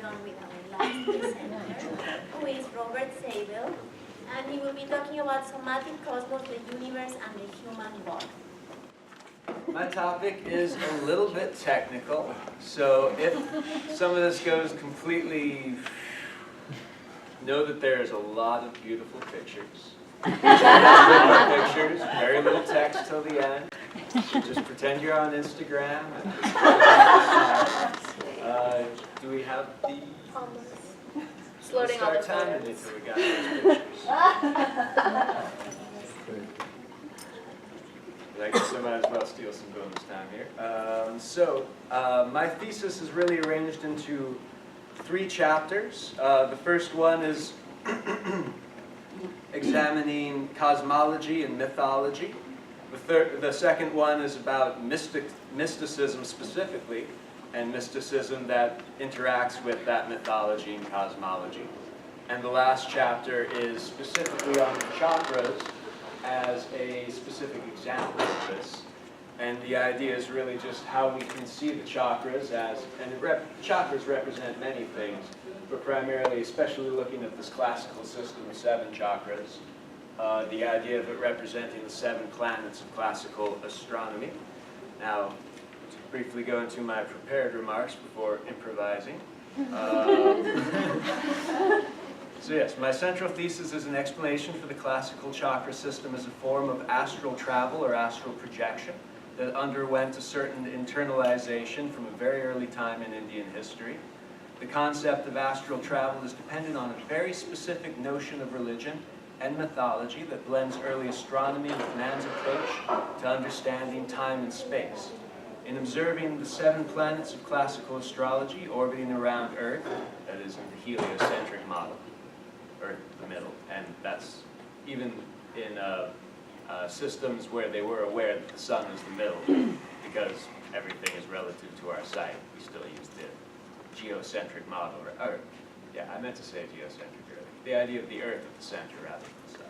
on with our last presenter, who is Robert Zabel, and he will be talking about somatic cosmos, the universe, and the human body. My topic is a little bit technical, so if some of this goes completely, know that there's a lot of beautiful pictures. Pictures, very little text till the end. Just pretend you're on Instagram. Do we have the... It's loading all the timing photos. until we got those pictures. I guess I might as well steal some bonus time here. My thesis is really arranged into 3 chapters. The first one is examining cosmology and mythology. The second one is about mysticism specifically, and mysticism that interacts with that mythology and cosmology. And the last chapter is specifically on the chakras as a specific example of this. And the idea is really just how we can see the chakras as, and chakras represent many things, but primarily, especially looking at this classical system of 7 chakras, the idea of it representing the 7 planets of classical astronomy. Now, to briefly go into my prepared remarks before improvising. So yes, my central thesis is an explanation for the classical chakra system as a form of astral travel or astral projection that underwent a certain internalization from a very early time in Indian history. The concept of astral travel is dependent on a very specific notion of religion and mythology that blends early astronomy with man's approach to understanding time and space. In observing the 7 planets of classical astrology orbiting around Earth, that is in the heliocentric model, Earth the middle, and that's even in systems where they were aware that the sun is the middle, because everything is relative to our sight. We still use the geocentric model, I meant to say geocentric earlier. The idea of the Earth at the center rather than the sun.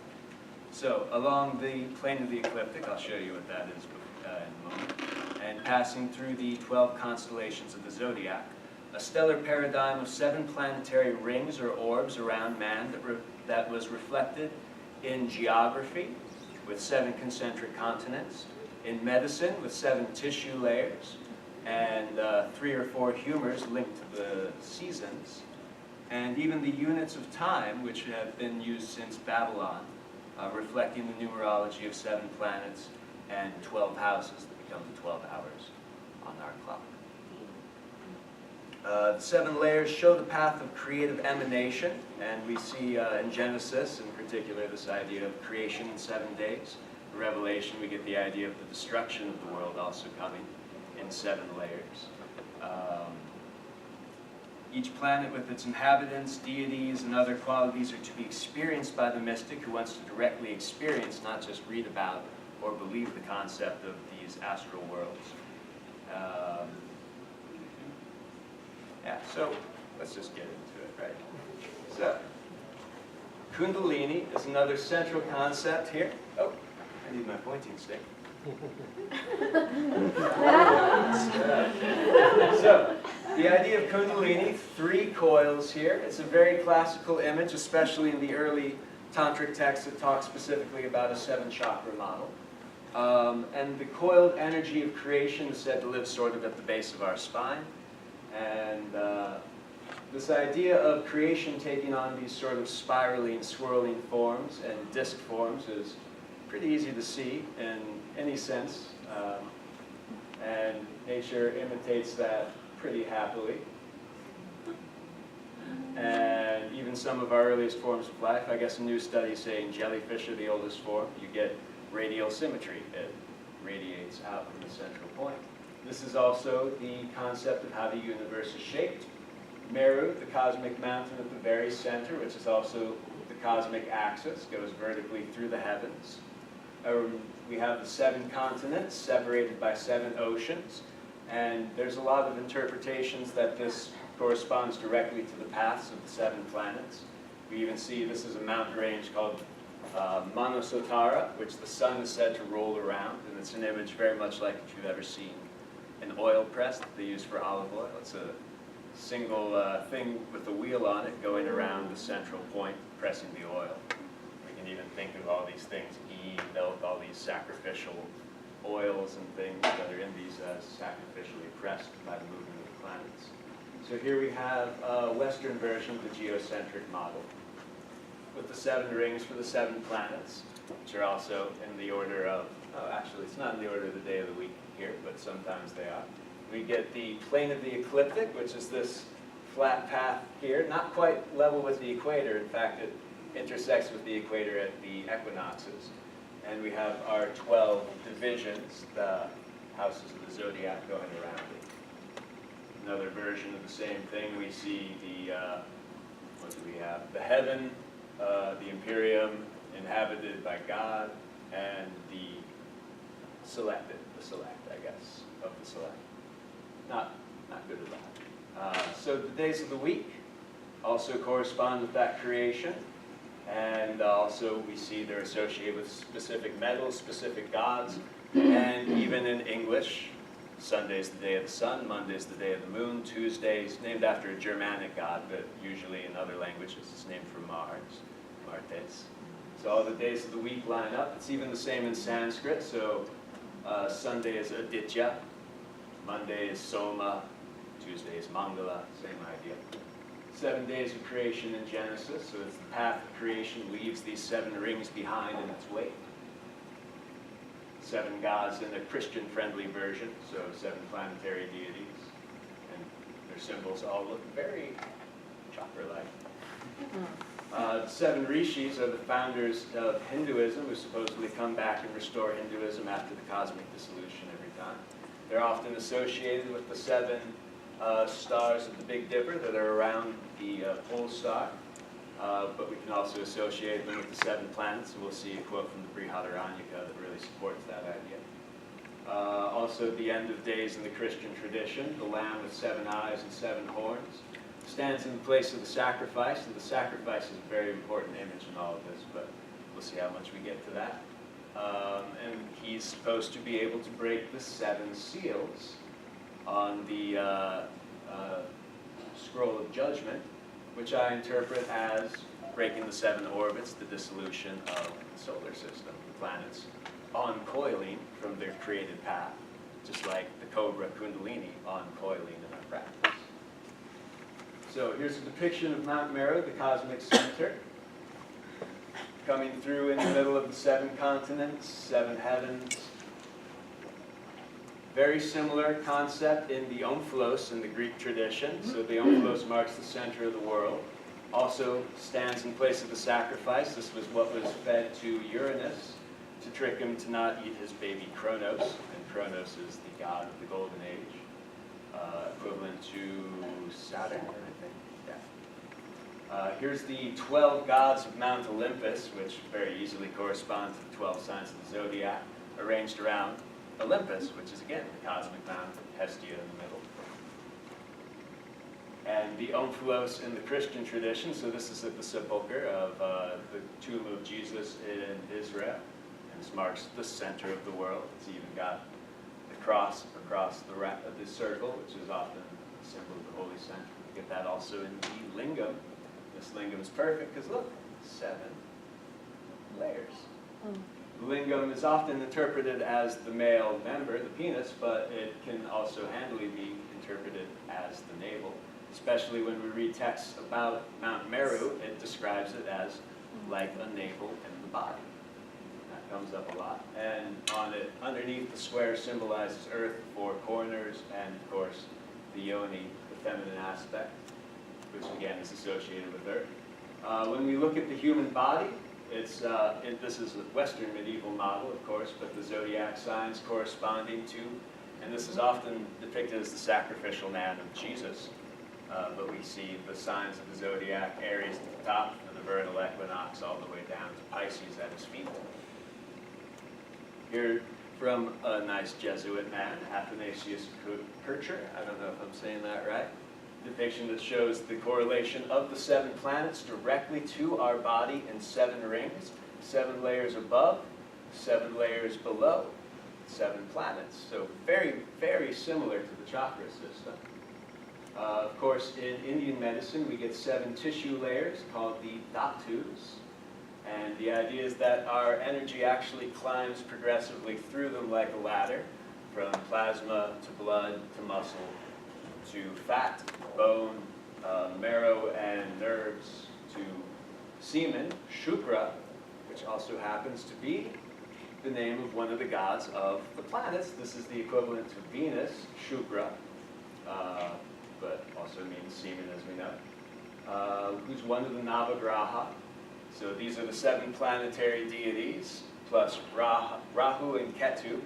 So along the plane of the ecliptic, I'll show you what that is in a moment, and passing through the 12 constellations of the zodiac, a stellar paradigm of 7 planetary rings or orbs around man that was reflected in geography with 7 concentric continents, in medicine with 7 tissue layers, and 3 or 4 humors linked to the seasons, and even the units of time, which have been used since Babylon, reflecting the numerology of 7 planets and 12 houses that become the 12 hours on our clock. The 7 layers show the path of creative emanation, and we see in Genesis, in particular, this idea of creation in 7 days. In Revelation, we get the idea of the destruction of the world also coming in 7 layers. Each planet with its inhabitants, deities, and other qualities are to be experienced by the mystic who wants to directly experience, not just read about or believe the concept of these astral worlds. So let's just get into it, right? So, Kundalini is another central concept here. Oh, I need my pointing stick. So, the idea of Kundalini, 3 coils here. It's a very classical image, especially in the early tantric texts that talk specifically about a 7 chakra model. And the coiled energy of creation is said to live sort of at the base of our spine. And this idea of creation taking on these sort of spiraling, swirling forms and disk forms is pretty easy to see in any sense. And nature imitates that pretty happily. And even some of our earliest forms of life, I guess a new study saying jellyfish are the oldest form, you get radial symmetry. It radiates out from the central point. This is also the concept of how the universe is shaped. Meru, the cosmic mountain at the very center, which is also the cosmic axis, goes vertically through the heavens. We have the 7 continents separated by 7 oceans, and there's a lot of interpretations that this corresponds directly to the paths of the 7 planets. We even see this is a mountain range called Manasotara, which the sun is said to roll around, and it's an image very much like if you've ever seen an oil press that they use for olive oil. It's a single thing with a wheel on it going around the central point, pressing the oil. We can even think of all these things, Eve built all these sacrificial oils and things that are in these sacrificially pressed by the movement of the planets. So here we have a Western version of the geocentric model with the 7 rings for the 7 planets, which are also in the order of, actually it's not in the order of the day of the week here, but sometimes they are. We get the plane of the ecliptic, which is this flat path here, not quite level with the equator. In fact, it intersects with the equator at the equinoxes. And we have our 12 divisions, the houses of the zodiac going around it. Another version of the same thing, we see the, what do we have? The heaven, the imperium, inhabited by God, and the selected, the select, I guess, of the select. Not good at that. So the days of the week also correspond with that creation. And also we see they're associated with specific metals, specific gods, and even in English, Sunday's the day of the sun, Monday's the day of the moon, Tuesday's named after a Germanic god, but usually in other languages it's named for Mars, Martes. So all the days of the week line up. It's even the same in Sanskrit, so Sunday is Aditya, Monday is Soma, Tuesday is Mangala, same idea. 7 days of creation in Genesis, so it's the path of creation leaves these 7 rings behind in its wake. 7 gods in a Christian-friendly version, so 7 planetary deities, and their symbols all look very chakra-like. The 7 rishis are the founders of Hinduism, who supposedly come back and restore Hinduism after the cosmic dissolution every time. They're often associated with the 7 stars of the Big Dipper that are around the pole star, but we can also associate them with the 7 planets, and we'll see a quote from the Brihadaranyaka that really supports that idea. Also, at the end of days in the Christian tradition, the lamb with 7 eyes and 7 horns stands in the place of the sacrifice, and the sacrifice is a very important image in all of this, but we'll see how much we get to that. And he's supposed to be able to break the 7 seals on the scroll of judgment, which I interpret as breaking the 7 orbits, the dissolution of the solar system, the planets uncoiling from their created path, just like the Cobra Kundalini uncoiling in our practice. So here's a depiction of Mount Meru, the cosmic center, coming through in the middle of the 7 continents, 7 heavens. Very similar concept in the omphalos in the Greek tradition. So the omphalos marks the center of the world. Also stands in place of the sacrifice. This was what was fed to Uranus to trick him to not eat his baby Kronos. And Kronos is the god of the Golden Age, equivalent to Saturn, I think. Yeah. Here's the 12 gods of Mount Olympus, which very easily correspond to the 12 signs of the zodiac, arranged around Olympus, which is again the cosmic mountain, Hestia in the middle. And the omphalos in the Christian tradition, so this is at the sepulcher of the tomb of Jesus in Israel. And this marks the center of the world. It's even got the cross across the circle, which is often a symbol of the holy center. You get that also in the lingam. This lingam is perfect because look, 7 layers. The lingam is often interpreted as the male member, the penis, but it can also handily be interpreted as the navel. Especially when we read texts about Mount Meru, it describes it as like a navel in the body. That comes up a lot. And on it, underneath, the square symbolizes earth, 4 corners, and of course the yoni, the feminine aspect, which again is associated with earth. When we look at the human body, this is a Western medieval model, of course, but the zodiac signs corresponding to, and this is often depicted as the sacrificial man of Jesus, but we see the signs of the zodiac, Aries at the top, and the vernal equinox all the way down to Pisces at his feet. Here from a nice Jesuit man, Athanasius Kircher, I don't know if I'm saying that right, depiction that shows the correlation of the 7 planets directly to our body in 7 rings, 7 layers above, 7 layers below, 7 planets. So very, very similar to the chakra system. Of course, in Indian medicine, we get 7 tissue layers called the dhatus. And the idea is that our energy actually climbs progressively through them like a ladder, from plasma to blood to muscle to fat, bone, marrow, and nerves to semen, Shukra, which also happens to be the name of one of the gods of the planets. This is the equivalent to Venus, Shukra, but also means semen, as we know, who's one of the Navagraha. So these are the 7 planetary deities, plus Rahu and Ketu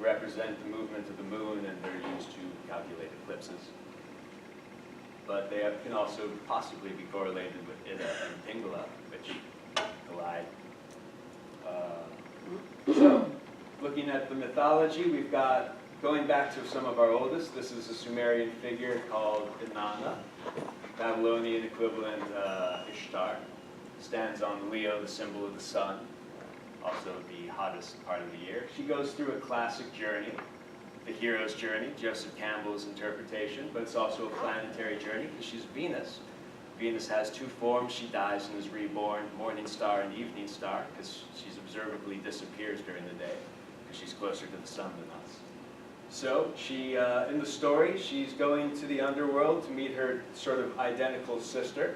represent the movement of the moon, and they're used to calculate eclipses. But they can also possibly be correlated with Ida and Pingala, which collide. So, looking at the mythology, we've got, going back to some of our oldest, this is a Sumerian figure called Inanna, Babylonian equivalent Ishtar, stands on Leo, the symbol of the sun, also the hottest part of the year. She goes through a classic journey, the hero's journey, Joseph Campbell's interpretation, but it's also a planetary journey because she's Venus. Venus has 2 forms. She dies and is reborn, morning star and evening star, because she's observably disappears during the day because she's closer to the sun than us. So she, in the story, she's going to the underworld to meet her sort of identical sister.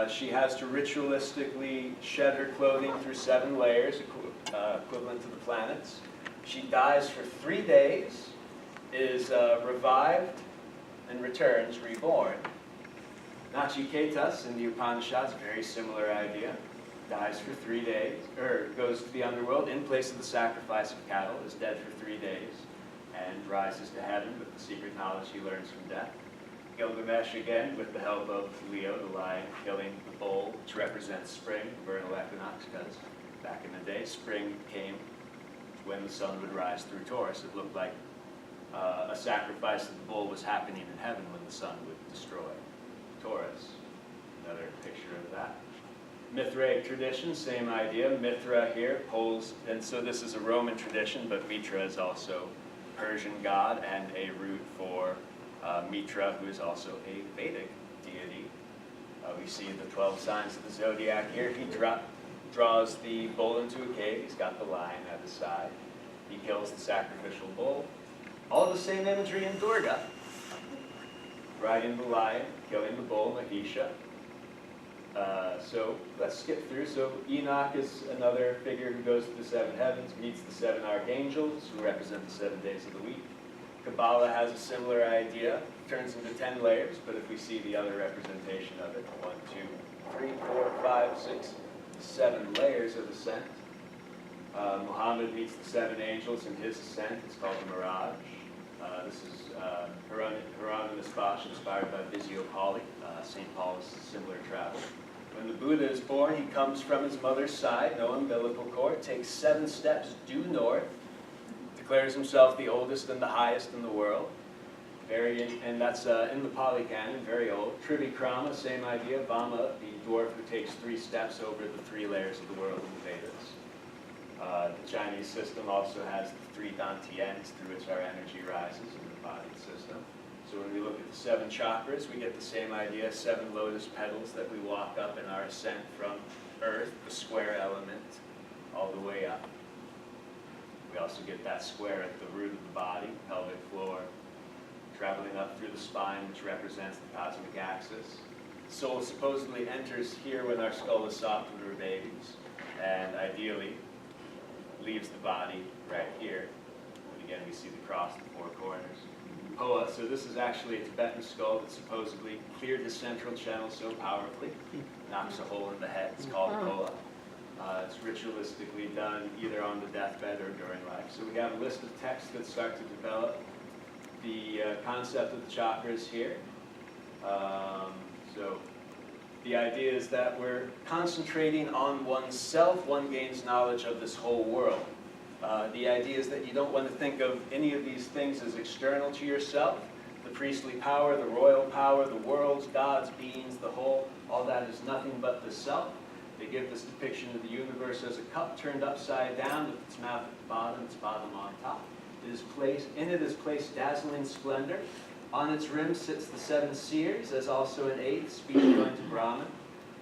She has to ritualistically shed her clothing through 7 layers, equivalent to the planets. She dies for 3 days, is revived, and returns reborn. Nachiketas in the Upanishads, very similar idea. Dies for 3 days, or goes to the underworld in place of the sacrifice of cattle, is dead for 3 days, and rises to heaven with the secret knowledge he learns from death. Gilgamesh again, with the help of Leo, the lion, killing the bull, which represents spring, vernal equinox, because back in the day, spring came when the sun would rise through Taurus. It looked like a sacrifice of the bull was happening in heaven when the sun would destroy Taurus. Another picture of that. Mithraic tradition, same idea. Mithra here, Poles, and so this is a Roman tradition, but Mitra is also a Persian god and a root for Mitra, who is also a Vedic deity. We see the 12 signs of the zodiac here. He draws the bull into a cave. He's got the lion at his side. He kills the sacrificial bull. All the same imagery in Durga. Riding the lion, killing the bull, Mahisha. So let's skip through. So Enoch is another figure who goes to the 7 heavens, meets the 7 archangels, who represent the 7 days of the week. Kabbalah has a similar idea, turns into 10 layers, but if we see the other representation of it, 1, 2, 3, 4, 5, 6, 7 layers of ascent. Muhammad meets the 7 angels in his ascent. It's called the Mirage. This is Hieronymus Bosch, inspired by Visio Pauli. St. Paul's similar travel. When the Buddha is born, he comes from his mother's side, no umbilical cord, takes 7 steps due north, declares himself the oldest and the highest in the world. And that's in the Pali Canon, very old. Trivikrama, same idea. Vama, the dwarf who takes 3 steps over the 3 layers of the world in the Vedas. The Chinese system also has the 3 dantians through which our energy rises in the body system. So when we look at the 7 chakras, we get the same idea, 7 lotus petals that we walk up in our ascent from earth, the square element, all the way up. We also get that square at the root of the body, pelvic floor, traveling up through the spine, which represents the cosmic axis. The soul supposedly enters here when our skull is soft when we're babies, and ideally leaves the body right here. And again, we see the cross, the 4 corners. Hoa, so this is actually a Tibetan skull that supposedly cleared the central channel so powerfully, knocks a hole in the head. It's called Hoa. It's ritualistically done either on the deathbed or during life. So we have a list of texts that start to develop the concept of the chakras here. So the idea is that we're concentrating on oneself. One gains knowledge of this whole world. The idea is that you don't want to think of any of these things as external to yourself. The priestly power, the royal power, the worlds, gods, beings, the whole, all that is nothing but the self. They give this depiction of the universe as a cup turned upside down with its mouth at the bottom, its bottom on top. In it is placed dazzling splendor, On its rim sits the 7 seers, as also an 8th, speech joined to Brahman.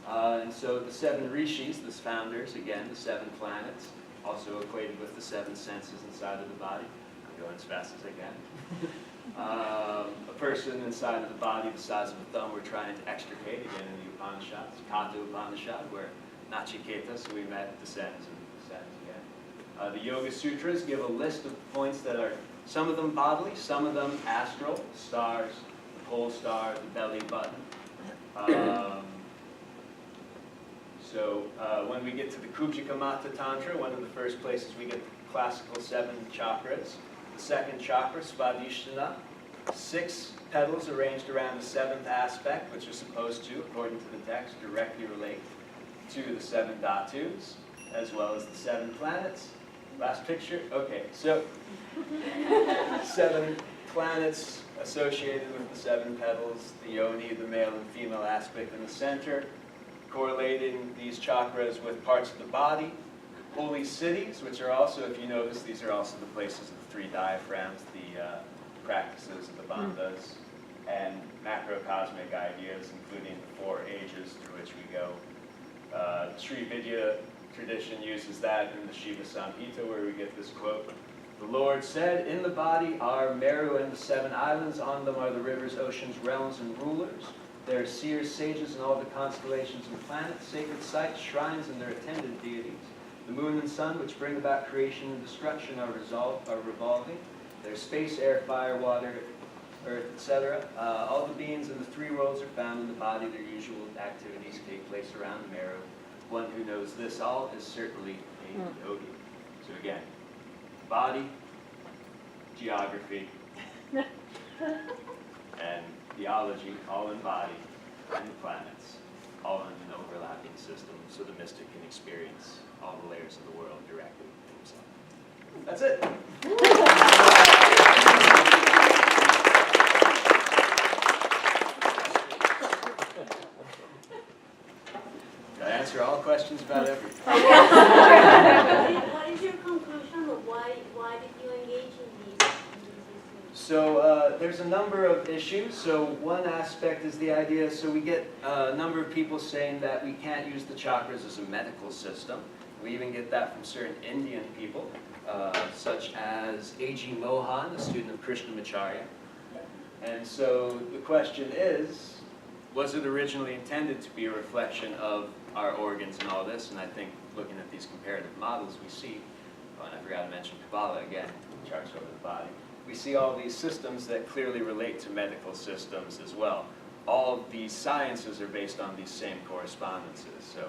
And so the 7 rishis, the founders, again, the 7 planets, also equated with the 7 senses inside of the body. I'm going as fast as I can. A person inside of the body the size of a thumb we're trying to extricate, again in the Upanishads, Kata Upanishad, where Nachiketas, who we met, descends and descends again. The Yoga Sutras give a list of points that are, some of them bodily, some of them astral, stars, the pole star, the belly button. When we get to the Kubjika Mata Tantra, one of the first places we get the classical 7 chakras. The second chakra, Svadhisthana, 6 petals arranged around the 7th aspect, which are supposed to, according to the text, directly relate to the 7 dhatus, as well as the 7 planets. Last picture? Okay, so 7 planets associated with the 7 petals, the yoni, the male and female aspect in the center, correlating these chakras with parts of the body. Holy cities, which are also, if you notice, these are also the places of the 3 diaphragms, the practices of the bandhas, and macrocosmic ideas, including the 4 ages through which we go. Sri Vidya tradition uses that in the Shiva Samhita, where we get this quote. The Lord said, in the body are Meru and the 7 islands, on them are the rivers, oceans, realms, and rulers. There are seers, sages, and all the constellations and planets, sacred sites, shrines, and their attendant deities. The moon and sun, which bring about creation and destruction, are revolving. There's space, air, fire, water, earth, etc. All the beings in the 3 worlds are found in the body. Their usual activities take place around the Meru. One who knows this all is certainly a yogi. So again, body, geography, and theology, all in body, and planets, all in an overlapping system, so the mystic can experience all the layers of the world directly himself. That's it. Did I answer all questions about everything? What is your conclusion of why did you engage in these issues? So there's a number of issues. So one aspect is the idea, so we get a number of people saying that we can't use the chakras as a medical system. We even get that from certain Indian people, such as A.G. Mohan, a student of Krishnamacharya. And so the question is, was it originally intended to be a reflection of our organs and all this? And I think looking at these comparative models, we see, oh, and I forgot to mention Kabbalah again, charts over the body. We see all these systems that clearly relate to medical systems as well. All of these sciences are based on these same correspondences. So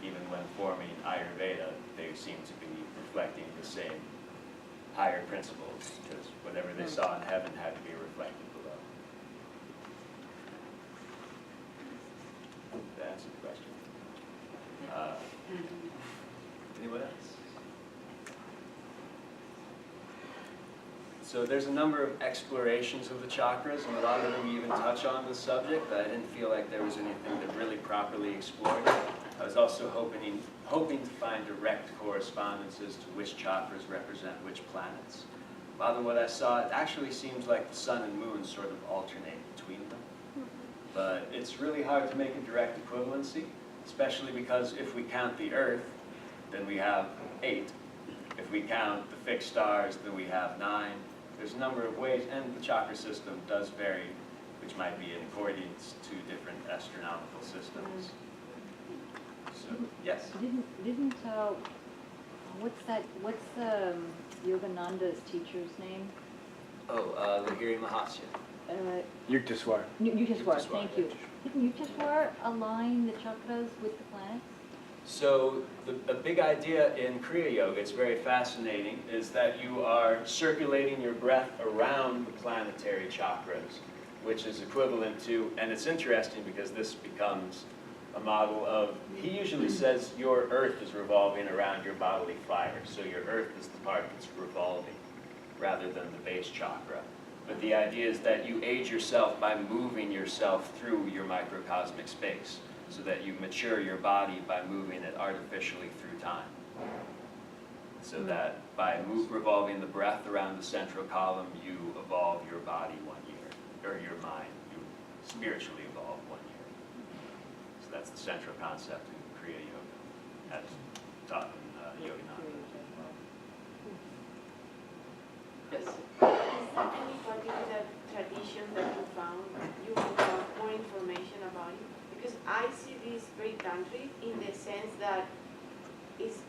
even when forming Ayurveda, they seem to be reflecting the same higher principles, because whatever they saw in heaven had to be reflected below. Did that answer the question? Anyone else? So there's a number of explorations of the chakras, and a lot of them even touch on the subject, but I didn't feel like there was anything that really properly explored it. I was also hoping to find direct correspondences to which chakras represent which planets. Rather than what I saw, it actually seems like the sun and moon sort of alternate between them. But it's really hard to make a direct equivalency, especially because if we count the Earth, then we have 8. If we count the fixed stars, then we have 9. There's a number of ways, and the chakra system does vary, which might be in accordance to different astronomical systems. So, yes? What's Yogananda's teacher's name? Oh, Lahiri Mahasya. Yukteswar. Yukteswar, thank you. Didn't Yukteswar align the chakras with the planets? So a big idea in Kriya Yoga, it's very fascinating, is that you are circulating your breath around the planetary chakras, which is equivalent to, and it's interesting because this becomes a model of, he usually says your earth is revolving around your bodily fire, so your earth is the part that's revolving rather than the base chakra. But the idea is that you aid yourself by moving yourself through your microcosmic space, so that you mature your body by moving it artificially through time. So that by revolving the breath around the central column, you evolve your body 1 year, or your mind, you spiritually evolve 1 year. So that's the central concept in Kriya Yoga, as taught in Yogananda. Yes. Is there any particular tradition that you found you want more information about it? Because I see this very tantric in the sense that it's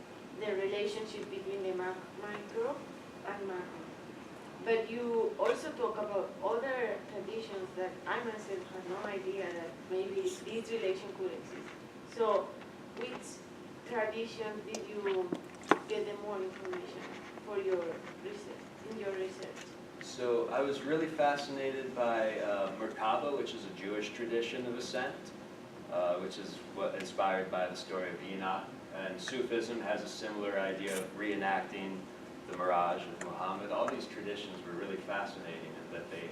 the relationship between the micro and macro. But you also talk about other traditions that I myself had no idea that maybe this relation could exist. So which tradition did you get the more information for your research, in your research? So I was really fascinated by Merkaba, which is a Jewish tradition of ascent, which is inspired by the story of Enoch. And Sufism has a similar idea of reenacting the mirage of Muhammad. All these traditions were really fascinating in that they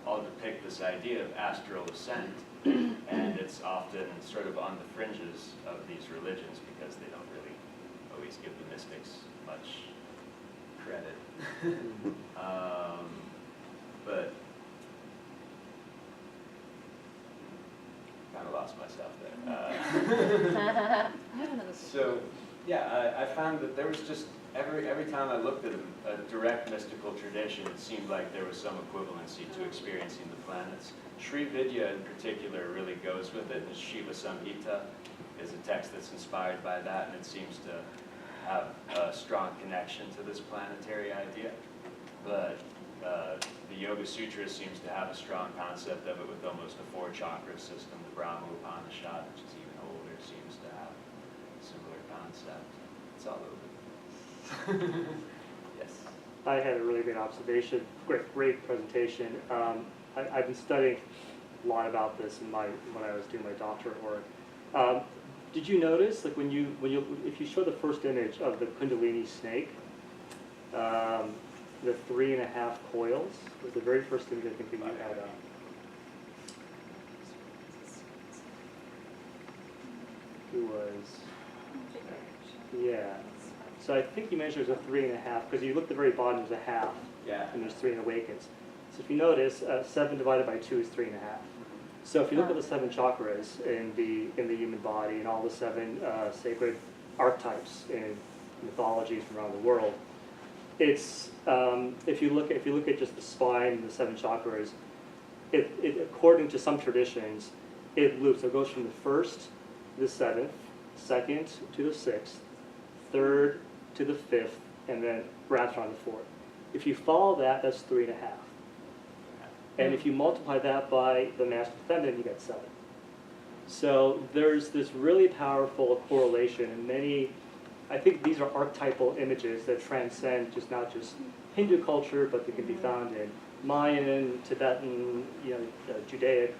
all depict this idea of astral ascent, and it's often sort of on the fringes of these religions because they don't really always give the mystics much credit. But kind of lost myself there. So yeah, I found that there was just every time I looked at a direct mystical tradition, it seemed like there was some equivalency to experiencing the planets. Sri Vidya in particular really goes with it. The Shiva Samhita is a text that's inspired by that, and it seems to have a strong connection to this planetary idea. But the Yoga Sutras seems to have a strong concept of it with almost a 4-chakra system. The Brahma Upanishad, which is even older, seems to have a similar concept. It's all over. Yes. I had a really great observation, great presentation. I've been studying a lot about this when I was doing my doctorate work. Did you notice, like if you show the first image of the Kundalini snake, the 3.5 coils was the very first image I think that you had up. Who was? Yeah. So I think you mentioned there's a 3.5 because you look at the very bottom, there's a half. Yeah. And there's 3 in awakens. So if you notice, 7 divided by 2 is 3.5. So if you look at the 7 chakras in the human body and all the 7 sacred archetypes in mythologies from around the world, it's if you look at just the spine and the 7 chakras, it according to some traditions, it loops. So it goes from the 1st to the 7th, 2nd to the 6th, 3rd to the 5th, and then wraps around the 4th. If you follow that, that's 3.5. And if you multiply that by the masculine feminine, you get 7. So there's this really powerful correlation in many, I think these are archetypal images that transcend not just Hindu culture, but they can be found in Mayan, Tibetan, Judaic,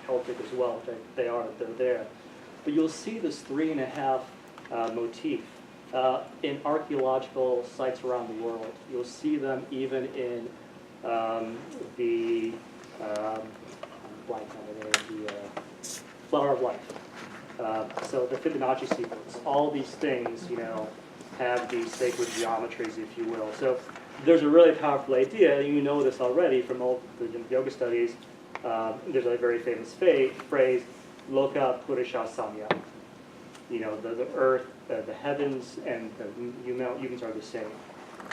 Celtic as well. They're there. But you'll see this 3.5 motif in archaeological sites around the world. You'll see them even in the Flower of Life. So the Fibonacci sequence, all these things, have these sacred geometries, if you will. So there's a really powerful idea. You know this already from all the yoga studies. There's a very famous phrase, Loka Purusha Samya. The earth, the heavens, and the humans are the same.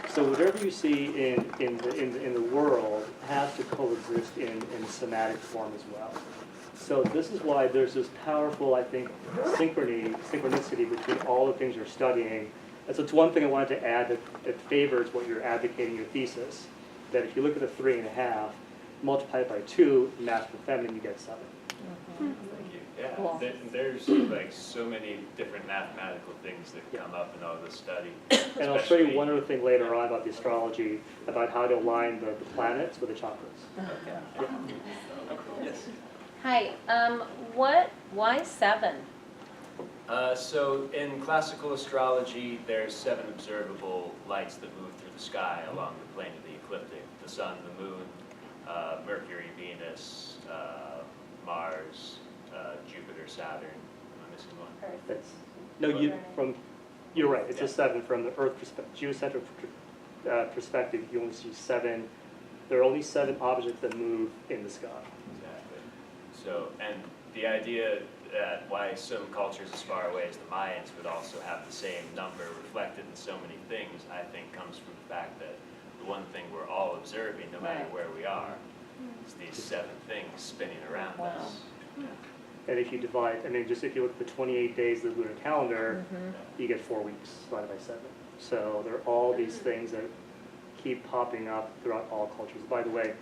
So whatever you see in the world has to coexist in somatic form as well. So this is why there's this powerful, I think, synchronicity between all the things you're studying. And so it's one thing I wanted to add that favors what you're advocating your thesis, that if you look at the 3.5, multiply it by 2, masculine feminine, you get 7. Thank you. Yeah, Cool. There's like so many different mathematical things that come up in all this study. And I'll show you one other thing later on about the astrology, about how to align the planets with the chakras. Okay. Yes. Hi, why 7? So in classical astrology, there's 7 observable lights that move through the sky along the plane of the ecliptic: the sun, the moon, Mercury, Venus, Mars, Jupiter, Saturn. Am I missing one? You're right. It's a 7 from the Earth geocentric perspective. You only see 7 There are only 7 objects that move in the sky. Exactly. So, and the idea that why some cultures as far away as the Mayans would also have the same number reflected in so many things, I think comes from the fact that the one thing we're all observing, no matter Right. where we are, is these 7 things spinning around Wow. us. And if you divide, I mean, just if you look at the 28 days of the lunar calendar, Mhm. you get 4 weeks divided by 7. So there are all these things that keep popping up throughout all cultures. By the way,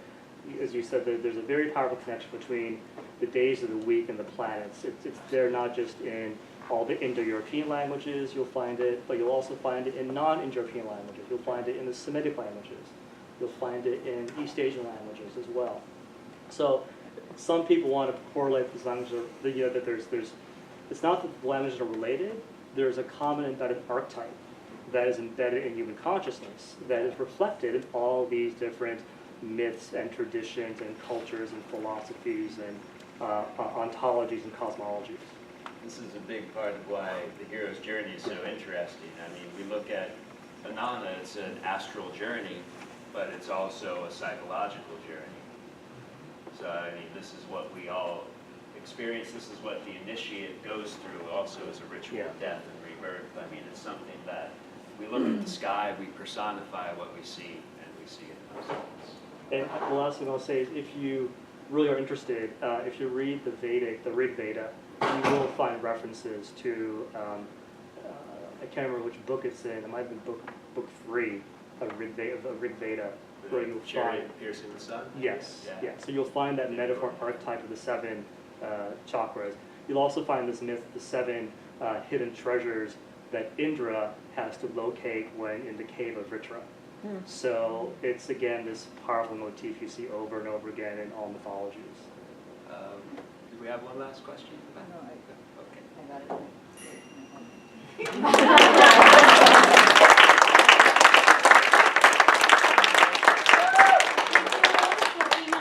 as you said, there's a very powerful connection between the days of the week and the planets. It's there not just in all the Indo-European languages, you'll find it, but you'll also find it in non-Indo-European languages. You'll find it in the Semitic languages. You'll find it in East Asian languages as well. So some people want to correlate these languages, that there's, it's not that the languages are related, there's a common embedded archetype that is embedded in human consciousness that is reflected in all these different myths and traditions and cultures and philosophies and ontologies and cosmologies. This is a big part of why the hero's journey is so interesting. I mean, we look at Ananda, it's an astral journey, but it's also a psychological journey. So, I mean, this is what we all experience. This is what the initiate goes through also as a ritual of death and rebirth. I mean, it's something that we look at the sky, we personify what we see, and we see it in ourselves. And the last thing I'll say is if you really are interested, if you read the Rig Veda, you will find references to, I can't remember which book it's in, it might have been book 3 of Rig Veda, where you'll Chariot find, piercing the sun? yes, Yeah. yeah. So you'll find that metaphor archetype of the 7 chakras. You'll also find this myth of the 7 hidden treasures that Indra has to locate when in the cave of Vritra. So it's, again, this powerful motif you see over and over again in all mythologies. Do we have one last question? No, Okay.